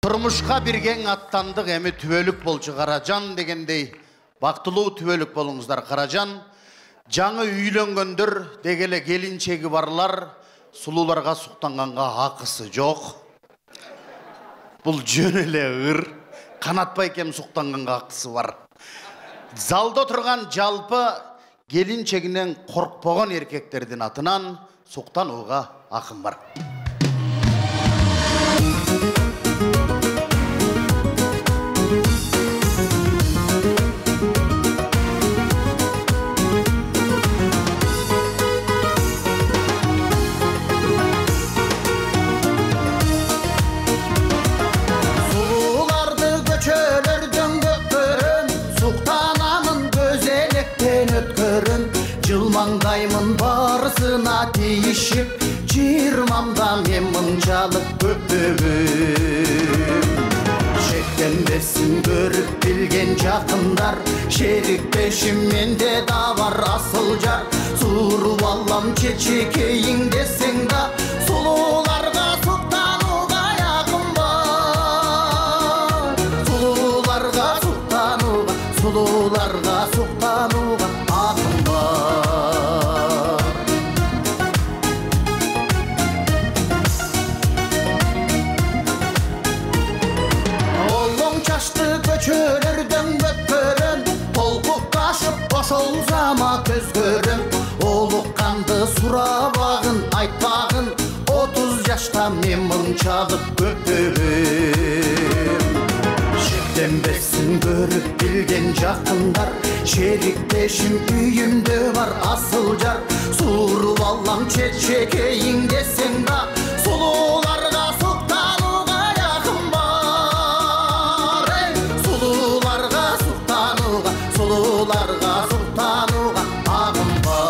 Turmuşka birgen attandıq emi tübölük bolçu Karacan degendey. Baktılуу tübölük bolуңуздар Karacan. Жаңы үйлөнгөндөр дегеле келинчеги барлар сулууларга суктанганга акысы жок. Бул жөн эле ыр. Канатбай кем суктанганга акысы бар. Залда турган жалпы келинчегинен коркпогон эркектердин атынан суктанууга акым бар. Жылмаңдаймын барысына тиішіп, жиырмамда мен мұншалық көптөгім. Шектенбесін көріп білген жақындар, шеріктешім менде да бар асыл жар. Суырып алам чечекейің десең да, сұлуларға суқтануға яқын бар. Сұлуларға суқтануға, сұлуларға суқтануға ақын бар. Олың чашты көчөлөрдөн көпкөрөн, толкуп ташып ошол зама көз көрөм. Олукканды сурабагын айтпагын, 30 жашта мен мынчалык көптөгüm. Шектенбесин көрүп билген жакындар, шериктешим үйүмдө бар асыл жар. Суырып алам чечекейиң десең да, сулууларга суктанууга якын бар. Сулууларга суктанууга, сулууларга суктанууга агым бар.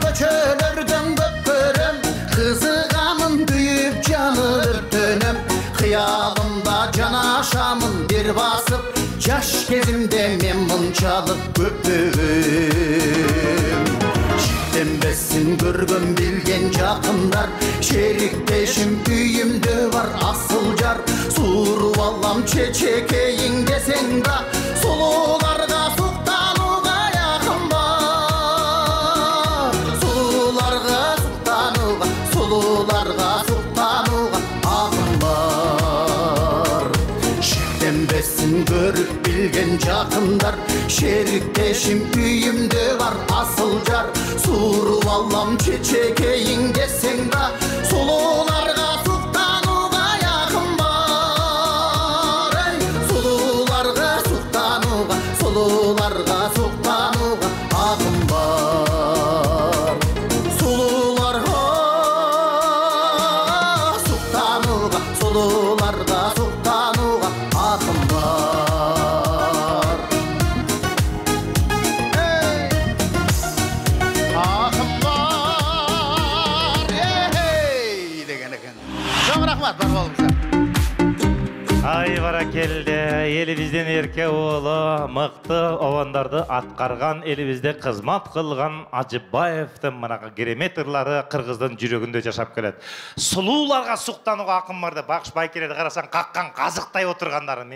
Көчөлөрдөн көпкөрөм, кызыганын күйүп жаны өртөнөм. Кыялымда жанашамын бир басып, жаш кезимде мен мынчалык көптөгüm. Шектенбесин көргөн билген жакындар, шериктешим үйүмдө бар асыл жар. Суырып алам чечекейиң десең да, сулууларга суктанууга якын бар. Сулууларга суктанууга акым бар. Шектенбесин көрүп билген жакындар, шериктешим үйүмдө бар асыл жар. Суырып алам чечекейиң десең да, сулууларга суктанууга якын бар. Сулууларга суктанууга, сулууларга суктанууга акым бар. Сулууларга суктанууга, сулууларга суктанууга акым бар. Акым бар. Деген экен. Чоң рахмат бар болуңуздар. Ай баракелде, элибизден эрке оолу мыкты обондорду аткарган, элибизде кызмат кылган Ажыбаевдин мынакы керемет ырлары кыргыздын жүрөгүндө жашап келет. Сулууларга суктанууга акым бар деп Бакыш Байкелерди карасаң каккан казыктай отургандарын